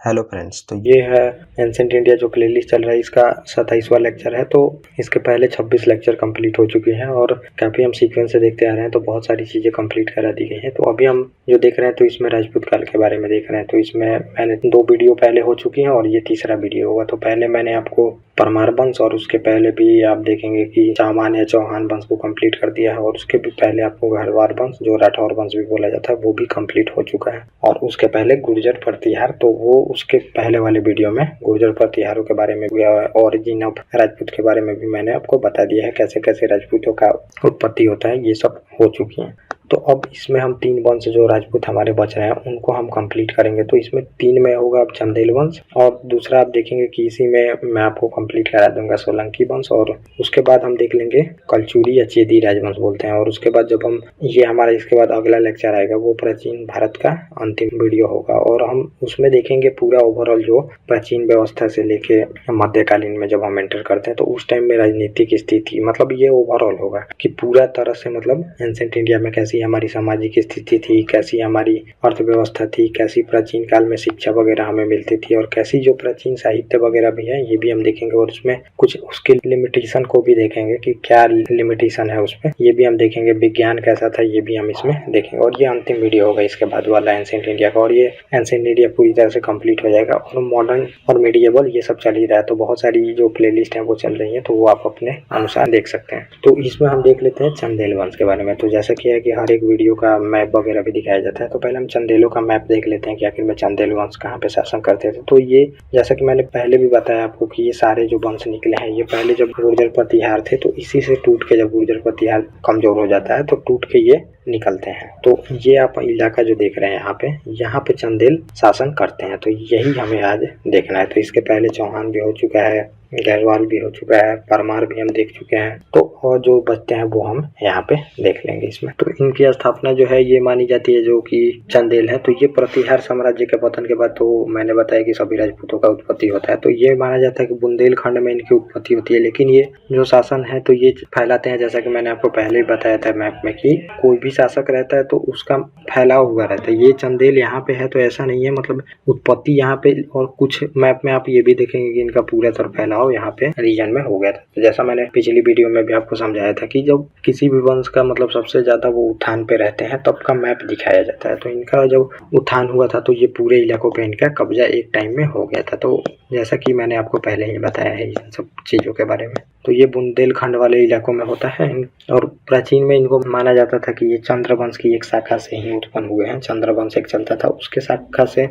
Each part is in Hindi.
हेलो फ्रेंड्स, तो ये है एंसेंट इंडिया जो प्लेलिस्ट चल रहा है, इसका 27वां लेक्चर है। तो इसके पहले 26 लेक्चर कंप्लीट हो चुके हैं और काफ़ी हम सीक्वेंस से देखते आ रहे हैं, तो बहुत सारी चीज़ें कंप्लीट करा दी गई हैं। तो अभी हम जो देख रहे हैं तो इसमें राजपूत काल के बारे में देख रहे हैं। तो इसमें मैंने 2 वीडियो पहले हो चुकी हैं और ये तीसरा वीडियो होगा। तो पहले मैंने आपको परमार वंश और उसके पहले भी आप देखेंगे कि सामान या चौहान वंश को कंप्लीट कर दिया है, और उसके भी पहले आपको गढ़वाल वंश जो राठौर वंश भी बोला जाता है वो भी कंप्लीट हो चुका है। और उसके पहले गुर्जर प्रतिहार, तो वो उसके पहले वाले वीडियो में गुर्जर प्रतिहारों के बारे में भी, ओरिजिन ऑफ राजपूत के बारे में भी मैंने आपको बता दिया है, कैसे कैसे राजपूतों का उत्पत्ति होता है, ये सब हो चुकी है। तो अब इसमें हम 3 वंश जो राजपूत हमारे बच रहे हैं उनको हम कंप्लीट करेंगे। तो इसमें 3 में होगा अब चंदेल वंश, और दूसरा आप देखेंगे कि इसी में मैं आपको कंप्लीट करा दूंगा सोलंकी वंश, और उसके बाद हम देख लेंगे कलचुरी या चेदी राजवंश बोलते हैं। और उसके बाद जब हम ये हमारा इसके बाद अगला लेक्चर आएगा वो प्राचीन भारत का अंतिम वीडियो होगा, और हम उसमें देखेंगे पूरा ओवरऑल जो प्राचीन व्यवस्था से लेके मध्यकालीन में जब हम एंटर करते हैं तो उस टाइम में राजनीतिक स्थिति, मतलब ये ओवरऑल होगा कि पूरा तरह से मतलब एंसेंट इंडिया में कैसी हमारी सामाजिक स्थिति थी, कैसी हमारी अर्थव्यवस्था थी, कैसी प्राचीन काल में शिक्षा वगैरह हमें मिलती थी, और कैसी जो प्राचीन साहित्य वगैरह भी है ये भी हम देखेंगे। और उसमें कुछ उसके लिमिटेशन को भी देखेंगे कि क्या लिमिटेशन है उसमें, ये भी हम देखेंगे। विज्ञान कैसा था ये भी हम इसमें देखेंगे। और ये अंतिम वीडियो होगा इसके बाद वाला एंसेंट इंडिया का, और ये एंसेंट इंडिया पूरी तरह से कंप्लीट हो जाएगा। और मॉडर्न और मीडिएवल ये सब चल ही रहा है, तो बहुत सारी जो प्लेलिस्ट है वो चल रही है, तो वो आप अपने अनुसार देख सकते हैं। तो इसमें हम देख लेते हैं चंदेल वंश के बारे में। तो जैसा कि है कि हर एक वीडियो का मैप वगैरह भी दिखाया जाता है, तो पहले हम चंदेलों का मैप देख लेते हैं कि आखिर में चंदेल वंश कहाँ पे शासन करते थे। तो ये जैसा कि मैंने पहले भी बताया आपको कि ये सारे जो वंश निकले हैं ये पहले जब गुर्जर प्रतिहार थे, तो इसी से टूट के जब गुर्जर प्रतिहार कमजोर हो जाता है तो टूट के ये निकलते हैं। तो ये आप इलाका जो देख रहे हैं यहाँ पे चंदेल शासन करते हैं, तो यही हमें आज देखना है। तो इसके पहले चौहान भी हो चुका है, गहरवाल भी हो चुका है, परमार भी हम देख चुके हैं, तो और जो बचते हैं वो हम यहाँ पे देख लेंगे इसमें। तो इनकी स्थापना जो है ये मानी जाती है जो कि चंदेल है। तो ये प्रतिहार साम्राज्य के पतन के बाद, तो मैंने बताया कि सभी राजपूतों का उत्पत्ति होता है, तो ये माना जाता है कि बुंदेलखंड में इनकी उत्पत्ति होती है। लेकिन ये जो शासन है तो ये फैलाते हैं, जैसा कि मैंने आपको पहले ही बताया था मैप में कि कोई भी शासक रहता है तो उसका फैलाव हुआ रहता है। ये चंदेल यहाँ पे है तो ऐसा नहीं है, मतलब उत्पत्ति यहाँ पे, और कुछ मैप में आप ये भी देखेंगे कि इनका पूरा तरह फैलाव यहाँ पे रीजन में हो गया था। तो जैसा मैंने पिछली वीडियो में भी आपको समझाया था कि जब किसी भी वंश का मतलब सबसे ज्यादा वो उत्थान पे रहते हैं तब का मैप दिखाया जाता है। तो इनका जब उत्थान हुआ था तो ये पूरे इलाकों पे इनका कब्जा एक टाइम में हो गया था। तो जैसा कि मैंने आपको पहले ही बताया है इन सब चीजों के बारे में। तो ये बुंदेलखंड वाले इलाकों में होता है, और प्राचीन में इनको माना जाता था कि ये चंद्र वंश की एक शाखा से ही उत्पन्न हुए हैं। चंद्र वंश एक चलता था, उसके शाखा से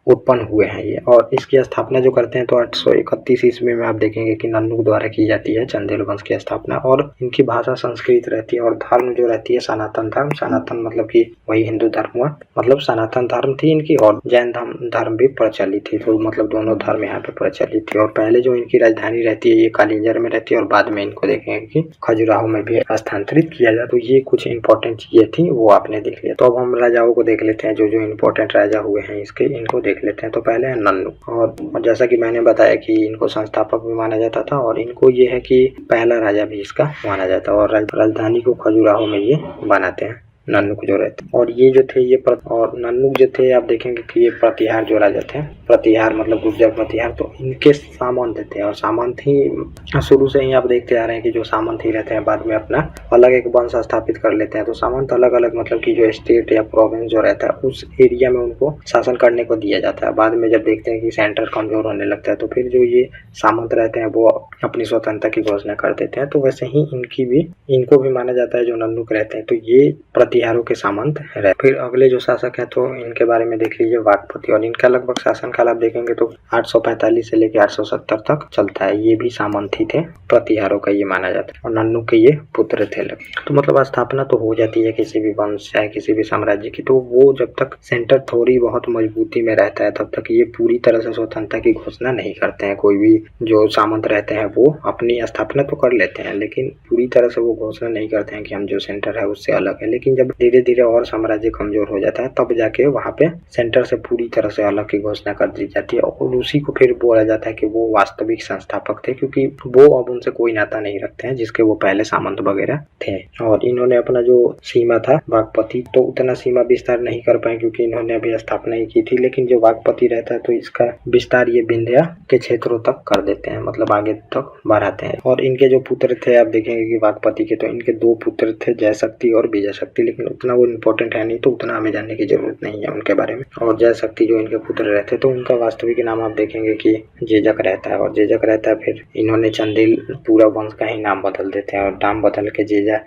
उत्पन्न हुए हैं ये। और इसकी स्थापना जो करते हैं तो 831 ईस्वी में आप देखेंगे कि नन्नुक द्वारा की जाती है चंदेल वंश की स्थापना। और इनकी भाषा संस्कृत रहती है, और धर्म जो रहती है सनातन धर्म। सनातन मतलब कि वही हिंदू धर्म हुआ, मतलब सनातन धर्म थी इनकी, और जैन धर्म भी प्रचलित थी। तो मतलब दोनों धर्म यहाँ पे प्रचलित थी। और पहले जो इनकी राजधानी रहती है ये कालिंजर में रहती है, और बाद में इनको देखेंगे कि खजुराहो में भी स्थानांतरित किया जाए। तो ये कुछ इंपॉर्टेंट चीजें थी वो आपने देख लिया। तो अब हम राजाओं को देख लेते हैं, जो जो इंपॉर्टेंट राजा हुए हैं इसके, इनको देख लेते हैं। तो पहले है नन्नुक, और जैसा कि मैंने बताया कि इनको संस्थापक भी माना जाता था, और इनको ये है कि पहला राजा भी इसका माना जाता है। और राजधानी को खजुराहो में ये बनाते हैं नन्नुक जो रहते। और ये जो थे ये और नन्नुक जो थे आप देखेंगे कि ये प्रतिहार जो राजा थे, प्रतिहार मतलब गुर्जर प्रतिहार, तो इनके सामंत थे। और सामंत ही शुरू से ही आप देखते आ रहे हैं कि जो सामंत ही रहते हैं बाद में अपना अलग एक वंश स्थापित कर लेते हैं। तो सामंत अलग अलग मतलब कि जो स्टेट या प्रोविंस जो रहता है उस एरिया में उनको शासन करने को दिया जाता है। बाद में जब देखते हैं कि सेंटर कमजोर होने लगता है तो फिर जो ये सामंत रहते हैं वो अपनी स्वतंत्रता की घोषणा कर देते हैं। तो वैसे ही इनको भी माना जाता है जो नन्नुक रहते हैं। तो ये प्रतिहारों के सामंत रहे। फिर अगले जो शासक हैं तो इनके बारे में देख लीजिए वाकपति, और इनका लगभग शासन काल आप देखेंगे तो 845 से लेकर 870 तक चलता है। ये भी सामंत ही थे, प्रतिहारों का ये माना जाता है, और नन्नुक के ये पुत्र थे। तो मतलब स्थापना तो हो जाती है किसी भी वंश चाहे किसी भी साम्राज्य की, तो वो जब तक सेंटर थोड़ी बहुत मजबूती में रहता है तब तक ये पूरी तरह से स्वतंत्रता की घोषणा नहीं करते हैं। कोई भी जो सामंत रहते हैं वो अपनी स्थापना तो कर लेते हैं, लेकिन पूरी तरह से वो घोषणा नहीं करते हैं कि हम जो सेंटर है उससे अलग है। लेकिन जब धीरे धीरे और साम्राज्य कमजोर हो जाता है तब जाके वहाँ पे सेंटर से पूरी तरह से अलग की घोषणा कर दी जाती है और उसी को फिर बोला जाता है कि वो वास्तविक संस्थापक थे, क्योंकि वो अब उनसे कोई नाता नहीं रखते हैं जिसके वो पहले सामंत वगैरह थे। और इन्होंने अपना जो सीमा था वाघपति, तो उतना सीमा विस्तार नहीं कर पाए क्योंकि इन्होंने अभी स्थापना ही की थी, लेकिन जो वाघपति रहता है तो इसका विस्तार ये विंध्या के क्षेत्रों तक कर देते हैं, मतलब आगे तक बढ़ाते हैं। और इनके जो पुत्र थे आप देखेंगे कि वाघपति के, तो इनके 2 पुत्र थे, जयशक्ति और विजयशक्ति, लेकिन उतना वो इम्पोर्टेंट है नहीं, तो उतना हमें जानने की जरूरत नहीं है उनके बारे में। और जयशक्ति जो इनके पुत्र रहते तो उनका वास्तविक नाम आप देखेंगे कि जेजक रहता है, और जेजक रहता है फिर इन्होंने चंदेल पूरा वंश का ही नाम बदल देते हैं और नाम बदल के जेजा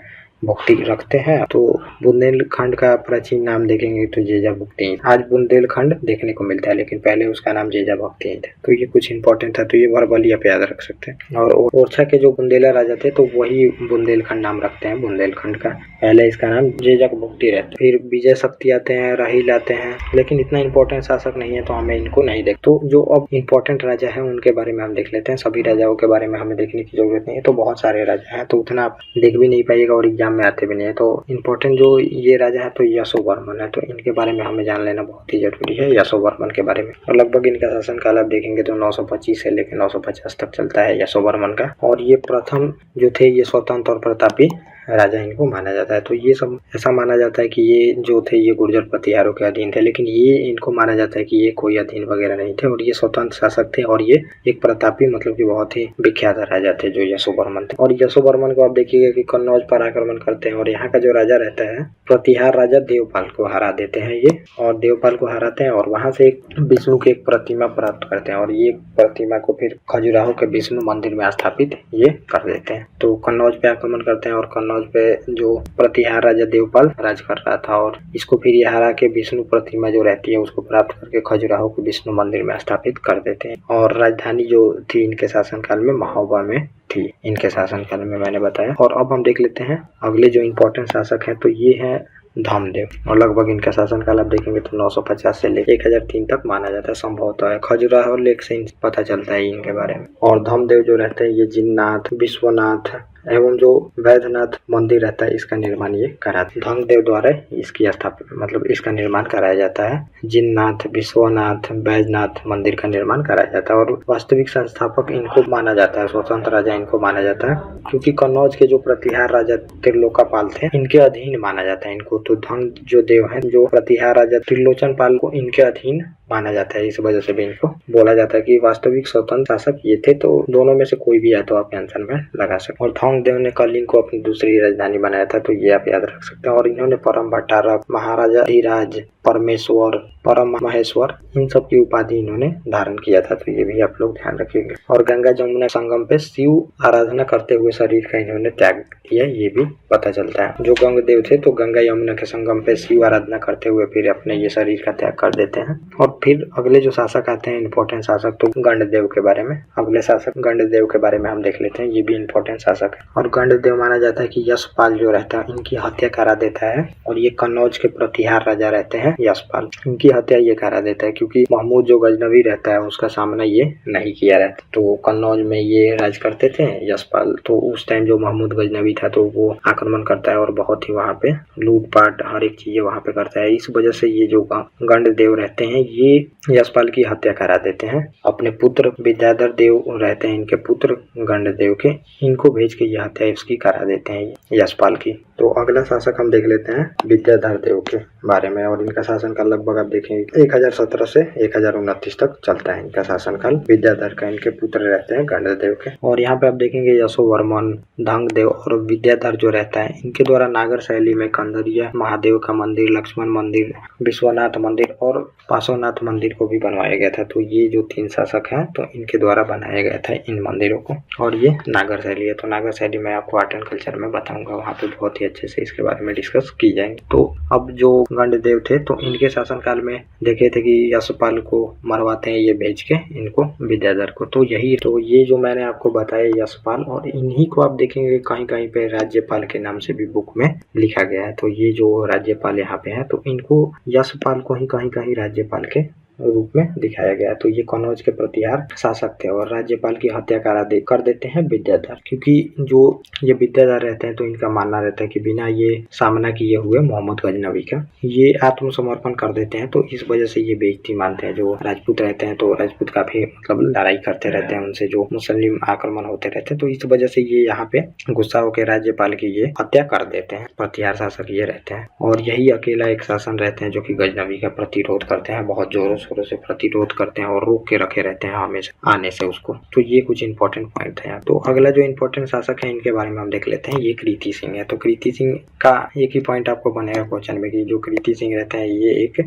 भुक्ति रखते हैं। तो बुंदेलखंड का प्राचीन नाम देखेंगे तो जेजा भुक्ति। आज बुंदेलखंड देखने को मिलता है, लेकिन पहले उसका नाम जेजा भुक्ति था। तो ये कुछ इंपॉर्टेंट था, तो ये वर्बली आप याद रख सकते हैं। और ओरछा के जो बुंदेला राजा थे तो वही बुंदेलखंड नाम रखते हैं बुंदेलखंड का, पहले इसका नाम जेजक भुक्ति रहता है। फिर विजय शक्ति आते हैं, राहिल आते हैं, लेकिन इतना इंपॉर्टेंट शासक नहीं है तो हमें इनको नहीं देख। तो जो अब इंपॉर्टेंट राजा है उनके बारे में हम देख लेते हैं। सभी राजाओं के बारे में हमें देखने की जरूरत नहीं है, तो बहुत सारे राजा हैं तो उतना आप देख भी नहीं पाइएगा और एग्जाम में आते भी नहीं है। तो इंपॉर्टेंट जो ये राजा है तो यशोवर्मन है, तो इनके बारे में हमें जान लेना बहुत ही जरूरी है यशोवर्मन के बारे में। और लगभग इनका शासनकाल आप देखेंगे तो 925 से लेकर 950 तक चलता है यशोवर्मन का। और ये प्रथम जो थे ये स्वतंत्र और प्रतापी राजा इनको माना जाता है। तो ये सब ऐसा माना जाता है कि ये जो थे ये गुर्जर प्रतिहारों के अधीन थे, लेकिन ये इनको माना जाता है कि ये कोई अधीन वगैरह नहीं थे और ये स्वतंत्र शासक थे और ये एक प्रतापी मतलब कि बहुत ही विख्यात राजा थे जो यशोवर्मन थे। और यशोवर्मन को आप देखिएगा कि कन्नौज पर आक्रमण करते हैं और यहाँ का जो राजा रहता है प्रतिहार राजा देवपाल को हरा देते हैं ये, और देवपाल को हराते हैं और वहां से एक विष्णु की एक प्रतिमा प्राप्त करते हैं और ये प्रतिमा को फिर खजुराहो के विष्णु मंदिर में स्थापित ये कर देते हैं। तो कन्नौज पे आक्रमण करते हैं और कन्नौज पे जो प्रतिहार राजा देवपाल राज कर रहा था और इसको फिर ये हरा के विष्णु प्रतिमा जो रहती है उसको प्राप्त करके खजुराहो के विष्णु मंदिर में स्थापित कर देते हैं। और राजधानी जो थी इनके शासनकाल में महोबा में थी, इनके शासनकाल में मैंने बताया। और अब हम देख लेते हैं अगले जो इम्पोर्टेंट शासक है, तो ये है धामदेव। और लगभग इनका शासनकाल आप देखेंगे तो 950 से लेकर 1003 तक माना जाता है, संभवतः है खजुराहो लेख से पता चलता है इनके बारे में। और धामदेव जो रहते हैं ये जिन्नाथ, विश्वनाथ एवं जो वैद्यनाथ मंदिर रहता है इसका निर्माण ये कराते हैं। धामदेव द्वारा इसकी स्थापना मतलब इसका निर्माण कराया जाता है। जिन्नाथ, विश्वनाथ, वैद्यनाथ मंदिर का निर्माण कराया जाता है और वास्तविक संस्थापक इनको माना जाता है, स्वतंत्र राजा इनको माना जाता है, क्योंकि कन्नौज के जो प्रतिहार राजा त्रिलोकापाल थे इनके अधीन माना जाता है इनको। तो धन जो देव है जो प्रतिहार राजा त्रिलोचन पाल को इनके अधीन माना जाता है, इस वजह से भी इनको बोला जाता है कि वास्तविक स्वतंत्र शासक ये थे। तो दोनों में से कोई भी है तो आप आंसर में लगा सकते। और थांगदेव ने कलिंग को अपनी दूसरी राजधानी बनाया था, तो ये आप याद रख सकते हैं। और इन्होंने परम भट्टारक, महाराजा धीराज, परमेश्वर, परम महेश्वर इन सब की उपाधि इन्होंने धारण किया था, तो ये भी आप लोग ध्यान रखेंगे। और गंगा जमुना संगम पे शिव आराधना करते हुए शरीर का इन्होंने त्याग किया, ये भी पता चलता है। जो गंगदेव थे तो गंगा यमुना के संगम पे शिव आराधना करते हुए फिर अपने ये शरीर का त्याग कर देते हैं। और फिर अगले जो शासक आते हैं इंपॉर्टेंट शासक, तो गंडदेव के बारे में अगले शासक गंडदेव के बारे में हम देख लेते हैं, ये भी इंपॉर्टेंट शासक है। और गंडदेव माना जाता है कि यशपाल जो रहता है इनकी हत्या करा देता है और ये कन्नौज के प्रतिहार राजा रहते हैं यशपाल, इनकी हत्या ये करा देता है क्योंकि महमूद जो गजनवी रहता है उसका सामना ये नहीं किया रहता। तो कन्नौज में ये राज करते थे यशपाल, तो उस टाइम जो महमूद गजनवी था तो वो आक्रमण करता है और बहुत ही वहाँ पे लूटपाट हर एक चीज वहाँ पे करता है। इस वजह से ये जो गंडदेव रहते हैं ये यशपाल की हत्या करा देते हैं। अपने पुत्र विद्याधर देव रहते हैं इनके पुत्र गंडदेव के, इनको भेज के ये हत्या इसकी करा देते हैं यशपाल की। तो अगला शासक हम देख लेते हैं विद्याधर देव के बारे में। और इनका शासनकाल लगभग आप देखेंगे 1017 से 1029 तक चलता है इनका शासनकाल विद्याधर का। इनके पुत्र रहते हैं गंडदेव के। और यहाँ पे आप देखेंगे यशोवर्मन, धांगदेव और विद्याधर जो रहता है इनके द्वारा नागर शैली में कंदरिया महादेव का मंदिर, लक्ष्मण मंदिर, विश्वनाथ मंदिर और पार्श्वनाथ मंदिर को भी बनवाया गया था। तो ये जो 3 शासक हैं तो इनके द्वारा बनाया गया था इन मंदिरों को। और ये नागर शैली है, तो नागर शैली मैं आपको आर्ट एंड कल्चर में बताऊंगा, वहाँ पे बहुत ही अच्छे से इसके बारे में डिस्कस की जाएंगे। तो अब जो गंडदेव थे तो इनके शासनकाल में देखे थे कि यशपाल को मरवाते हैं ये भेज के इनको विद्याधर को। तो ये जो मैंने आपको बताया यशपाल, और इन्हीं को आप देखेंगे कहीं कहीं पे राज्यपाल के नाम से भी बुक में लिखा गया है। तो ये जो राज्यपाल यहाँ पे है तो इनको यशपाल को ही कहीं कहीं राज्यपाल के रूप में दिखाया गया। तो ये कन्नौज के प्रतिहार शासक थे और राज्यपाल की हत्या कर देते हैं विद्याधर, क्योंकि जो ये विद्याधर रहते हैं तो इनका मानना रहता है कि बिना ये सामना किए हुए मोहम्मद गजनवी का ये आत्मसमर्पण कर देते हैं, तो इस वजह से ये बेइज्जती मानते हैं। जो राजपूत रहते हैं तो राजपूत काफी मतलब लड़ाई करते रहते हैं उनसे, जो मुस्लिम आक्रमण होते रहते हैं, तो इस वजह से ये यहाँ पे गुस्सा होकर राज्यपाल की ये हत्या कर देते हैं। प्रतिहार शासक ये रहते हैं और यही अकेला एक शासन रहते हैं जो कि गजनवी का प्रतिरोध करते हैं, बहुत जोरों शोरों से प्रतिरोध करते हैं और रोक के रखे रहते हैं हमेशा आने से उसको। तो ये कुछ इंपॉर्टेंट पॉइंट है। तो अगला जो इंपॉर्टेंट शासक है इनके बारे में हम देख लेते हैं, ये कृति सिंह है। तो कृति सिंह का एक ही पॉइंट आपको बनेगा क्वेश्चन में कि जो कृति सिंह रहते हैं ये एक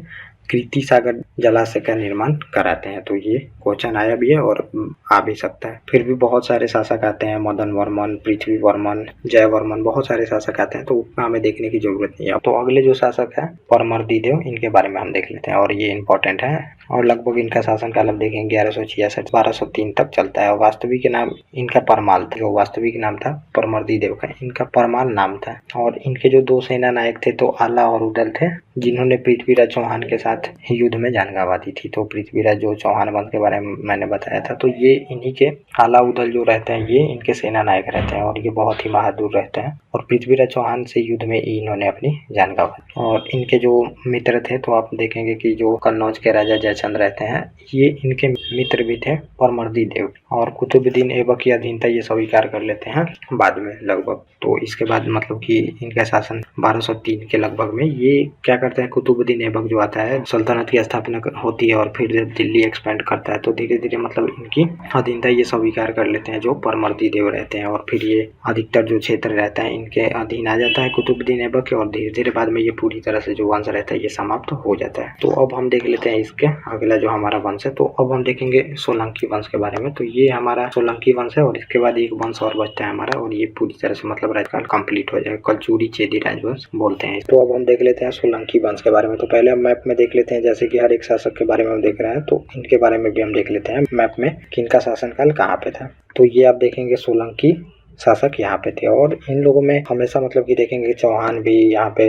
कृति सागर जलाशय का निर्माण कराते हैं। तो ये क्वेश्चन आया भी है और आ भी सकता है। फिर भी बहुत सारे शासक आते हैं, मदन वर्मन, पृथ्वी वर्मन, जय वर्मन, बहुत सारे शासक आते हैं, तो उतना हमें देखने की जरूरत नहीं है। तो अगले जो शासक है परमर्दी देव, इनके बारे में हम देख लेते हैं और ये इंपॉर्टेंट है और लगभग इनका शासनकाल अब देखेंगे 1166-1203 तक चलता है। और वास्तविक नाम इनका परमाल था, जो वास्तविक नाम था परमर्दी देव का, इनका परमाल नाम था। और इनके जो दो सेना नायक थे तो आला और उदल थे, जिन्होंने पृथ्वीराज चौहान के साथ युद्ध में जान गंवा दी थी। तो पृथ्वीराज जो चौहान वंश के बारे में मैंने बताया था, तो ये इन्हीं के आला उदल जो रहते हैं ये इनके सेना नायक रहते हैं और ये बहुत ही बहादुर रहते हैं और पृथ्वीराज चौहान से युद्ध में इन्होंने अपनी जान गंवा दी। और इनके जो मित्र थे तो आप देखेंगे कि जो कन्नौज के राजा जयचंद रहते हैं ये इनके मित्र भी थे परमर्दी देव। और कुतुबुद्दीन ऐबक की अधीनता ये स्वीकार कर लेते हैं बाद में लगभग। तो इसके बाद मतलब कि इनका शासन 1203 के लगभग में ये क्या करते हैं, कुतुबुद्दीन ऐबक जो आता है सल्तनत की स्थापना होती है और फिर दिल्ली एक्सपेंड करता है, तो धीरे धीरे मतलब इनकी अधीनता ये स्वीकार कर लेते हैं जो परमर्दी देव रहते हैं। और फिर ये अधिकतर जो क्षेत्र रहता है इनके अधीन आ जाता है कुतुबुद्दीन ऐबक के और धीरे धीरे बाद में ये पूरी तरह से जो वंश रहता है ये समाप्त हो जाता है। तो अब हम देख लेते हैं इसके अगला जो हमारा वंश है। तो अब हम देखेंगे सोलंकी वंश के बारे में। तो ये हमारा सोलंकी वंश है और इसके बाद एक वंश और बचता है हमारा और ये पूरी तरह से मतलब राजकाल कंप्लीट हो जाएगा, कलचुरी चेदी राजवंश बोलते हैं। तो अब हम देख लेते हैं सोलंकी वंश के बारे में। तो पहले हम मैप में देख लेते हैं, जैसे कि हर एक शासक के बारे में हम देख रहे हैं तो इनके बारे में भी हम देख लेते हैं मैप में कि इनका शासनकाल कहाँ पे था। तो ये आप देखेंगे सोलंकी शासक यहाँ पे थे और इन लोगों में हमेशा मतलब कि देखेंगे चौहान भी यहाँ पे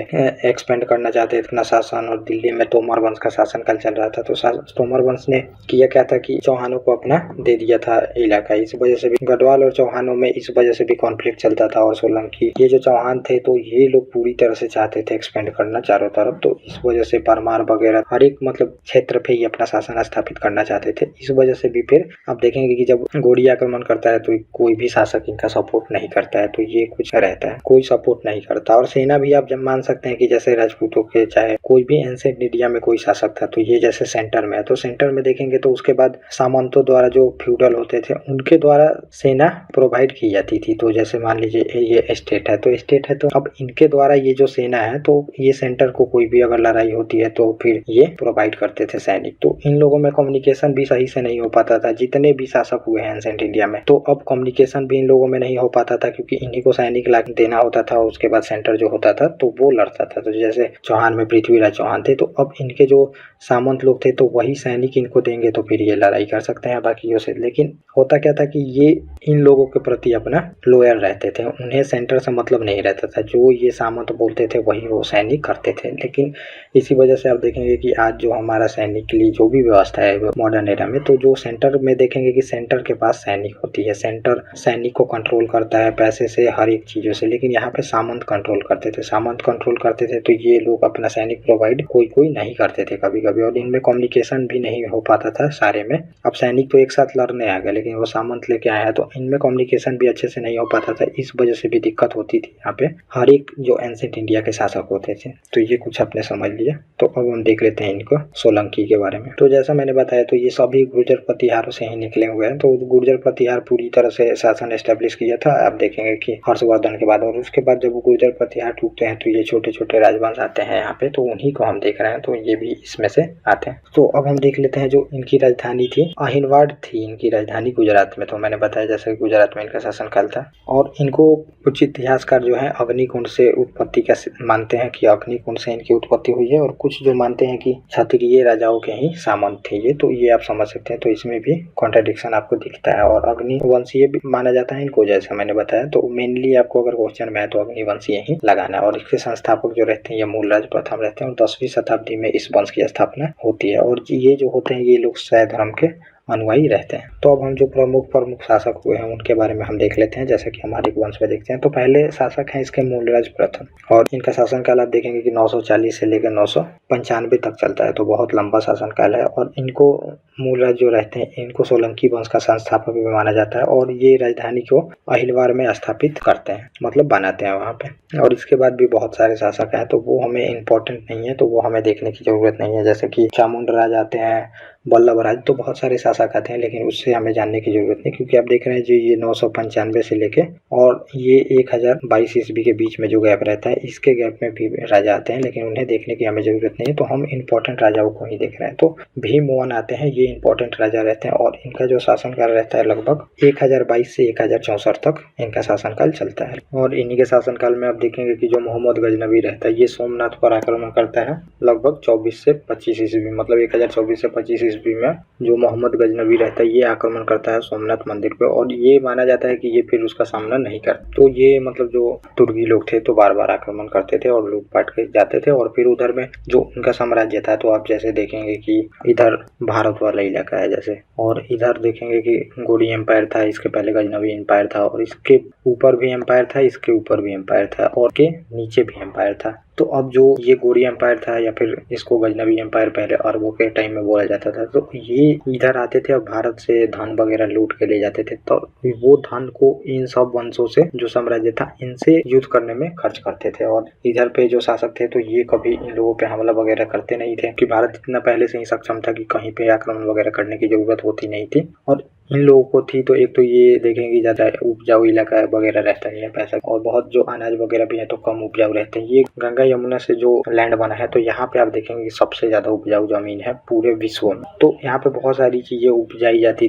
एक्सपेंड करना चाहते थे अपना शासन और दिल्ली में तोमर वंश का शासनकाल चल रहा था। तो तोमर वंश ने किया क्या था कि चौहानों को अपना दे दिया था इलाका, इस वजह से भी गढ़वाल और चौहानों में इस वजह से भी कॉन्फ्लिक्ट चलता था। और सोलंकी ये जो चौहान थे तो ये लोग पूरी तरह से चाहते थे एक्सपेंड करना चारों तरफ, तो इस वजह से परमार वगैरह हर एक मतलब क्षेत्र पे ही अपना शासन स्थापित करना चाहते थे। इस वजह से भी फिर आप देखेंगे कि जब गोरी आक्रमण करता है तो कोई भी शासक इनका सपोर्ट नहीं करता है, तो ये कुछ रहता है, कोई सपोर्ट नहीं करता। और सेना भी आप जब मान सकते हैं कि जैसे राजपूतों के चाहे कोई भी एंशिएंट इंडिया में कोई शासक था तो ये जैसे सेंटर में है, तो सेंटर में देखेंगे तो उसके बाद सामंतों द्वारा जो फ्यूडल होते थे उनके द्वारा सेना प्रोवाइड की जाती थी। तो जैसे मान लीजिए ये स्टेट है तो स्टेट है तो अब इनके द्वारा ये जो सेना है तो ये सेंटर को कोई भी अगर लड़ाई होती है तो फिर ये प्रोवाइड करते थे सैनिक। तो इन लोगों में कम्युनिकेशन भी सही से नहीं हो पाता था, जितने भी शासक हुए हैं एंशिएंट इंडिया में, तो अब कम्युनिकेशन भी इन लोगों में नहीं हो पाता था क्योंकि इन्हीं को सैनिक ला देना होता था। उसके बाद सेंटर जो होता था तो वो लड़ता था। तो जैसे चौहान में पृथ्वीराज चौहान थे तो अब इनके जो सामंत लोग थे तो वही सैनिक इनको देंगे तो फिर ये लड़ाई कर सकते हैं बाकियों से। लेकिन होता क्या था कि ये इन लोगों के प्रति अपना लोयल रहते थे, उन्हें सेंटर से मतलब नहीं रहता था, जो ये सामंत बोलते थे वही वो सैनिक करते थे। लेकिन इसी वजह से आप देखेंगे कि आज जो हमारा सैनिक के लिए जो भी व्यवस्था है मॉडर्न एरा में, तो जो सेंटर में देखेंगे कि सेंटर के पास सैनिक होती है, सेंटर सैनिक को कंट्रोल करता है पैसे से हर एक चीजों से। लेकिन यहाँ पे सामंत कंट्रोल करते थे, सामंत कंट्रोल करते थे तो ये लोग अपना सैनिक प्रोवाइड कोई नहीं करते थे कभी कभी, और इनमें कम्युनिकेशन भी नहीं हो पाता था सारे में। अब सैनिक तो एक साथ लड़ने आ गए लेकिन वो सामंत लेके आया तो इनमें कम्युनिकेशन भी अच्छे से नहीं हो पाता था, इस वजह से भी दिक्कत होती थी यहाँ पे हर एक जो एंशिएंट इंडिया के शासक होते थे। तो ये कुछ आपने समझ लिया। तो अब हम देख लेते हैं इनको सोलंकी के बारे में। तो जैसा मैंने बताया तो ये सभी गुर्जर प्रतिहारों से ही निकले हुए हैं। तो गुर्जर प्रतिहार पूरी तरह से शासन एस्टेब्लिश किया था, आप देखेंगे कि हर्षवर्धन के बाद। और उसके बाद जब गुर्जर प्रतिहार टूटते हैं तो ये छोटे छोटे राजवंश आते हैं यहाँ पे, तो उन्हीं को हम देख रहे हैं, तो ये भी इसमें से आते हैं। तो अब हम देख लेते हैं जो इनकी राजधानी थी अहिनवाड़ थी, इनकी राजधानी गुजरात में। तो मैंने बताया जैसे गुजरात में इनका शासनकाल था। और इनको कुछ इतिहासकार जो है अग्निकुंड से उत्पत्ति का मानते हैं कि अग्निकुंड से इनकी उत्पत्ति हुई है, और कुछ जो मानते हैं कि क्षत्रिय राजाओं के ही सामंत थे ये। तो ये आप समझ सकते हैं, तो इसमें भी कॉन्ट्रडिक्शन आपको दिखता है। और अग्निवंशीय भी माना जाता है इनको, जैसे जैसा मैंने बताया। तो मेनली आपको अगर क्वेश्चन में है तो अग्निवंशीय ही लगाना है। और इसके संस्थापक जो रहते हैं ये मूलराज प्रथम रहते हैं और 10वीं शताब्दी में इस वंश की स्थापना होती है। और ये जो होते हैं ये लोग शैव धर्म के अनुयायी रहते हैं। तो अब हम जो प्रमुख शासक हुए हैं उनके बारे में हम देख लेते हैं, जैसे कि हमारे वंश में देखते हैं। तो पहले शासक हैं इसके मूलराज प्रथम, और इनका शासनकाल आप देखेंगे कि 940 से लेकर 995 तक चलता है। तो बहुत लंबा शासनकाल है। और इनको मूलराज जो रहते हैं इनको सोलंकी वंश का संस्थापक भी माना जाता है। और ये राजधानी को अहिलवार में स्थापित करते हैं, मतलब बनाते हैं वहाँ पे। और इसके बाद भी बहुत सारे शासक हैं, तो वो हमें इम्पोर्टेंट नहीं है, तो वो हमें देखने की जरूरत नहीं है। जैसे कि चामुंडराज आते हैं, वल्लभराज, तो बहुत सारे शासक आते हैं, लेकिन उससे हमें जानने की जरूरत नहीं, क्योंकि आप देख रहे हैं जो ये 995 से लेके और ये 1022 ईस्वी के बीच में जो गैप रहता है, इसके गैप में भी राजा आते हैं, लेकिन उन्हें देखने की हमें जरूरत नहीं है। तो हम इंपॉर्टेंट राजाओं को ही देख रहे हैं। तो भीममोहन आते हैं, ये इंपॉर्टेंट राजा रहते हैं और इनका जो शासनकाल रहता है लगभग 1022 से 1064 तक इनका शासनकाल चलता है। और इन्हीं के शासनकाल में आप देखेंगे कि जो मोहम्मद गजनवी रहता है ये सोमनाथ पर आक्रमण करता है लगभग 24 से 25 ईस्वी, मतलब 1024 से 25 ईस्वी में जो मोहम्मद गजनवी रहता है ये आक्रमण करता है सोमनाथ मंदिर पे। और ये माना जाता है कि ये फिर उसका सामना नहीं करता। तो ये मतलब जो तुर्की लोग थे तो बार बार आक्रमण करते थे और लूटपाट के जाते थे। और फिर उधर में जो उनका साम्राज्य था, तो आप जैसे देखेंगे कि इधर भारत वाला इलाका है जैसे, और इधर देखेंगे कि गोरी एम्पायर था, इसके पहले गजनवी एम्पायर था, और इसके ऊपर भी एम्पायर था, इसके ऊपर भी एम्पायर था, और के नीचे भी एम्पायर था। तो अब जो ये गोरी एम्पायर था या फिर इसको गजनवी एम्पायर पहले अरबों के टाइम में बोला जाता था, तो ये इधर आते थे और भारत से धन वगैरह लूट के ले जाते थे। तो वो धन को इन सब वंशों से जो साम्राज्य था इनसे युद्ध करने में खर्च करते थे। और इधर पे जो शासक थे तो ये कभी इन लोगों पे हमला वगैरह करते नहीं थे, कि भारत इतना पहले से ही सक्षम था कि कहीं पे आक्रमण वगैरह करने की जरूरत होती नहीं थी। और इन लोगों को थी तो एक तो ये देखेंगे ज्यादा उपजाऊ इलाका वगैरह रहता है पैसा, और बहुत जो अनाज वगैरह भी है तो कम उपजाऊ रहते हैं। ये गंगा यमुना से जो लैंड बना है तो यहाँ पे आप देखेंगे सबसे ज्यादा उपजाऊ जमीन है पूरे विश्व में। तो यहाँ पे बहुत सारी चीजें उपजाई जाती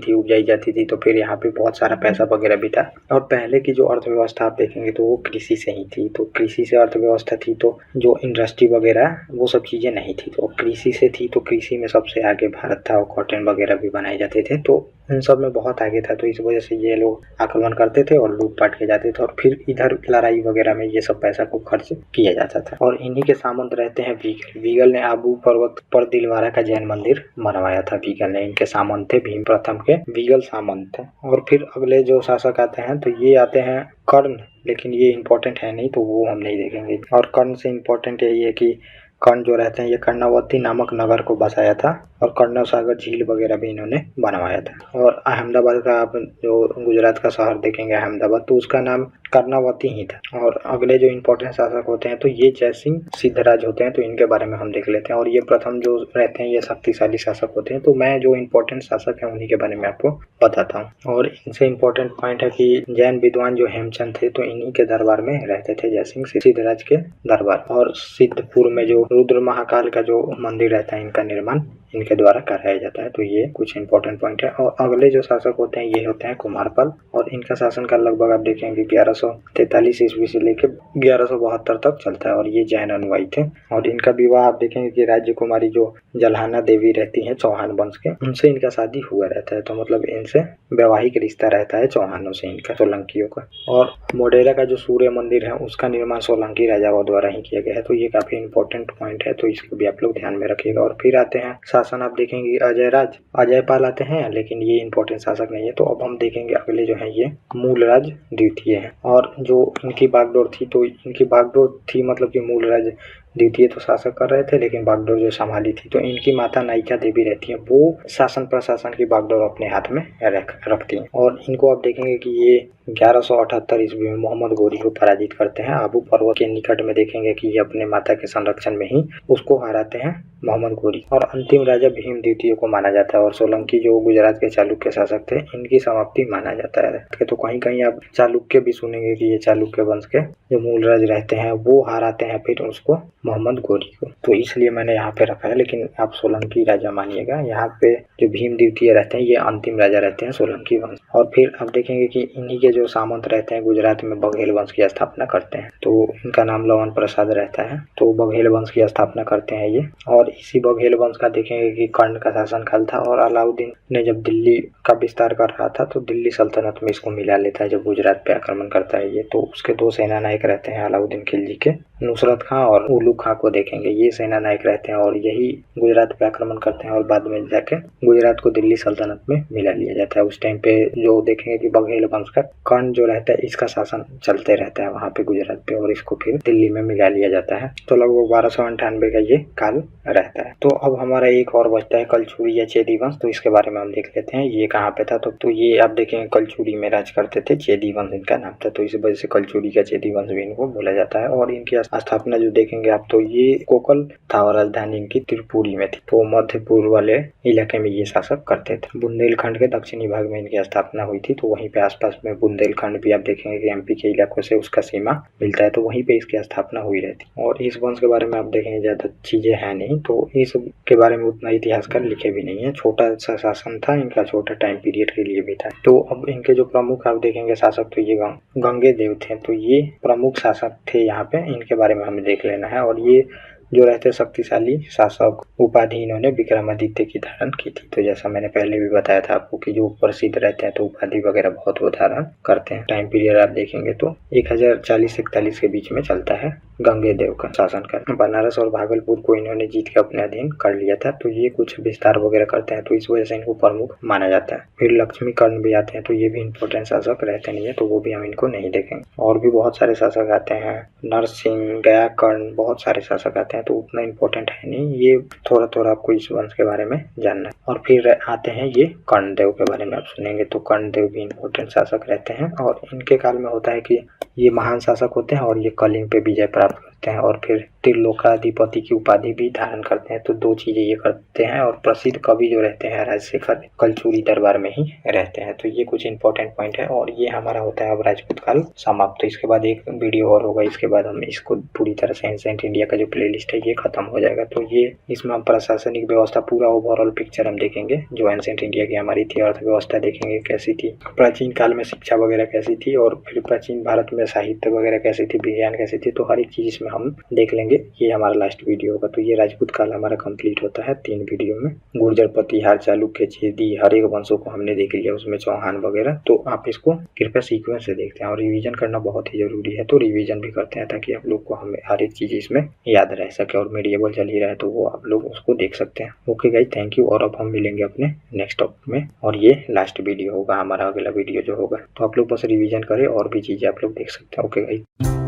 थी, तो फिर यहाँ पे बहुत सारा पैसा वगैरह भी था। और पहले की जो अर्थव्यवस्था आप देखेंगे तो वो कृषि से ही थी। तो कृषि से अर्थव्यवस्था थी, तो जो इंडस्ट्री वगैरह वो सब चीजें नहीं थी, तो कृषि से थी। तो कृषि में सबसे आगे भारत था और कॉटन वगैरह भी बनाए जाते थे, तो इन सब में बहुत आगे था। तो इस वजह से ये लोग आक्रमण करते थे और लूटपाट के जाते थे, और फिर इधर लड़ाई वगैरह में ये सब पैसा को खर्च किया जाता था। और इन्हीं के सामंत रहते हैं वीगल। वीगल ने आबू पर्वत पर दिलवारा का जैन मंदिर बनवाया था। वीगल ने, इनके सामंत थे, भीम प्रथम के वीगल सामंत थे। और फिर अगले जो शासक आते हैं तो ये आते हैं कर्ण, लेकिन ये इंपॉर्टेंट है नहीं, तो वो हम नहीं देखेंगे। और कर्ण से इंपॉर्टेंट यही है कि कर्ण जो रहते हैं ये कर्णावती नामक नगर को बसाया था, और कर्ण सागर झील वगैरह भी इन्होंने बनवाया था। और अहमदाबाद का आप जो गुजरात का शहर देखेंगे अहमदाबाद, तो उसका नाम कर्णावती ही था। और अगले जो इम्पोर्टेंट शासक होते हैं तो ये जयसिंह सिद्धराज होते हैं, तो इनके बारे में हम देख लेते हैं। और ये प्रथम जो रहते हैं ये शक्तिशाली शासक होते हैं। तो मैं जो इम्पोर्टेंट शासक है उन्हीं के बारे में आपको बताता हूँ। और इनसे इम्पोर्टेंट पॉइंट है कि जैन विद्वान जो हेमचंद थे तो इन्हीं के दरबार में रहते थे, जयसिंह सिद्धराज के दरबार। और सिद्धपुर में जो रुद्र महाकाल का जो मंदिर रहता है इनका निर्माण इनके द्वारा कराया जाता है। तो ये कुछ इंपॉर्टेंट पॉइंट है। और अगले जो शासक होते हैं ये होते हैं कुमारपाल, और इनका शासनकाल लगभग आप देखेंगे 1143 ईस्वी से लेकर 1172 तक चलता है। और ये जैन अनुयायी थे। और इनका विवाह आप देखेंगे कि राज्य कुमारी जो जल्हाना देवी रहती है चौहान वंश के, उनसे इनका शादी हुआ रहता है। तो मतलब इनसे वैवाहिक रिश्ता रहता है चौहानों से इनका, सोलंकियों का। और मोढेरा का जो सूर्य मंदिर है उसका निर्माण सोलंकी राजाओं द्वारा ही किया गया है। तो ये काफी इंपॉर्टेंट पॉइंट है, तो इसको भी आप लोग ध्यान में रखिएगा। और फिर आते हैं शासन, आप देखेंगे अजयपाल आते हैं, लेकिन ये इंपॉर्टेंट शासक नहीं है। तो अब हम देखेंगे अगले जो है ये मूलराज द्वितीय है। और जो इनकी बागडोर थी, तो इनकी बागडोर थी मतलब कि मूलराज द्वितीय तो शासक कर रहे थे, लेकिन बागडोर जो संभाली थी तो इनकी माता नायिका देवी रहती है, वो शासन प्रशासन की बागडोर अपने हाथ में रखती हैं। और इनको आप देखेंगे कि ये 1178 ईस्वी में मोहम्मद गोरी को पराजित करते हैं। आबू पर्वत के निकट में देखेंगे कि ये अपने माता के संरक्षण में ही उसको हराते हैं मोहम्मद गोरी। और अंतिम राजा भीम द्वितीय को माना जाता है। और सोलंकी जो गुजरात के चालुक्य शासक थे इनकी समाप्ति माना जाता है। तो कहीं कहीं आप चालुक्य भी सुनेंगे कि ये चालुक्य वंश के जो मूलराज रहते हैं वो हराते हैं फिर उसको मोहम्मद गोरी को, तो इसलिए मैंने यहाँ पे रखा है। लेकिन आप सोलंकी राजा मानिएगा। यहाँ पे जो भीम द्वितीय रहते हैं ये अंतिम राजा रहते हैं सोलंकी वंश। और फिर अब देखेंगे कि इन्हीं के जो सामंत रहते हैं गुजरात में बघेल वंश की स्थापना करते हैं। तो इनका नाम लवन प्रसाद रहता है। तो बघेल वंश की स्थापना करते हैं ये। और इसी बघेल वंश का देखेंगे कि कर्ण का शासन काल था और अलाउद्दीन ने जब दिल्ली का विस्तार कर रहा था तो दिल्ली सल्तनत में इसको मिला लेता है जब गुजरात पे आक्रमण करता है ये। तो उसके दो सेना नायक रहते हैं अलाउद्दीन खिलजी के, नुसरत खां और उलू खां को देखेंगे, ये सेना नायक रहते हैं और यही गुजरात पे आक्रमण करते हैं और बाद में जाके गुजरात को दिल्ली सल्तनत में मिला लिया जाता है। उस टाइम पे जो देखेंगे कि बघेल वंश का कर्ण जो रहता है इसका शासन चलते रहता है वहाँ पे गुजरात पे और इसको फिर दिल्ली में मिला लिया जाता है। तो लगभग 1298 का ये काल रहता है। तो अब हमारा एक और बचता है कलचुरी या चेदी वंश। तो इसके बारे में हम देख लेते हैं ये कहाँ पे था। तो ये आप देखेंगे कलचुरी में राज करते थे, चेदी वंश इनका नाम था। तो इस वजह से कलचुरी का चेदी वंश भी इनको बोला जाता है। और इनकी स्थापना जो देखेंगे आप तो ये कोकल था और राजधानी इनकी त्रिपुरी में थी। तो मध्य पूर्व वाले इलाके में ये शासक करते थे। बुंदेलखंड के दक्षिणी भाग में इनकी स्थापना हुई थी। तो वहीं पे आसपास में बुंदेलखंड भी आप देखेंगे कि एमपी के इलाकों से उसका सीमा मिलता है। तो वहीं पे इसकी स्थापना हुई रहती। और इस वंश के बारे में आप देखेंगे ज्यादा चीजें है नहीं, तो इस के बारे में उतना इतिहासकार लिखे भी नहीं है। छोटा सा शासन था इनका, छोटा टाइम पीरियड के लिए भी था। तो अब इनके जो प्रमुख आप देखेंगे शासक तो ये गंगे देव थे। तो ये प्रमुख शासक थे यहाँ पे, इनके बारे में हमें देख लेना है। और ये जो रहते शक्तिशाली शासक उपाधि इन्होंने विक्रमादित्य की धारण की थी। तो जैसा मैंने पहले भी बताया था आपको कि जो प्रसिद्ध रहते हैं तो उपाधि वगैरह बहुत वो धारण करते हैं। टाइम पीरियड आप देखेंगे तो 1040 से 41 के बीच में चलता है गंगे देव का शासन का। बनारस और भागलपुर को इन्होंने जीत के अपने अधीन कर लिया था। तो ये कुछ विस्तार वगैरह करते हैं तो इस वजह से इनको प्रमुख माना जाता है। फिर लक्ष्मी कर्ण भी आते हैं तो ये भी इंपॉर्टेंट शासक रहते नहीं है, तो वो भी हम इनको नहीं देखेंगे। और भी बहुत सारे शासक आते हैं, नरसिंह, गया कर्ण, बहुत सारे शासक आते हैं तो उतना इम्पोर्टेंट है नहीं। ये थोड़ा थोड़ा आपको इस वंश के बारे में जानना है। और फिर आते हैं ये कर्णदेव के बारे में आप सुनेंगे। तो कर्णदेव भी इम्पोर्टेंट शासक रहते हैं और इनके काल में होता है कि ये महान शासक होते हैं और ये कलिंग पे विजय प्राप्त करते हैं और फिर त्रिलोकाधिपति की उपाधि भी धारण करते हैं। तो दो चीजें ये करते हैं। और प्रसिद्ध कवि जो रहते हैं राजशेखर कलचुरी दरबार में ही रहते हैं। तो ये कुछ इंपॉर्टेंट पॉइंट है। और ये हमारा होता है अब राजपूत काल समाप्त। तो इसके बाद एक वीडियो और होगा, इसके बाद हम इसको पूरी तरह से एंशिएंट इंडिया का जो प्लेलिस्ट है ये खत्म हो जाएगा। तो ये इसमें हम प्रशासनिक व्यवस्था पूरा ओवरऑल पिक्चर हम देखेंगे, जो एंशिएंट इंडिया की हमारी थी, अर्थव्यवस्था देखेंगे कैसी थी, प्राचीन काल में शिक्षा वगैरह कैसी थी, और फिर प्राचीन भारत में साहित्य वगैरह कैसी थी, विज्ञान कैसी थी। तो हर एक चीज इसमें हम देख लेंगे। ये हमारा लास्ट वीडियो होगा। तो ये राजपूत काल हमारा कंप्लीट होता है 3 वीडियो में। गुर्जर, प्रतिहार, चालुक्य, चेदी, हर एक वंशों को हमने देख लिया, उसमें चौहान वगैरह। तो आप इसको कृपया सीक्वेंस से देखते हैं और रिवीजन करना बहुत ही जरूरी है। तो रिवीजन भी करते हैं ताकि आप लोग को हमें हर एक चीज इसमें याद रह सके। और मेडिएवल चल ही रहा है तो वो आप लोग उसको देख सकते हैं। Okay guys, thank you. और अब हम मिलेंगे अपने नेक्स्ट टॉपिक में और ये लास्ट वीडियो होगा हमारा, अगला वीडियो जो होगा। तो आप लोग बस रिवीजन करें और भी चीजें आप लोग देख सकते हैं। Okay guys.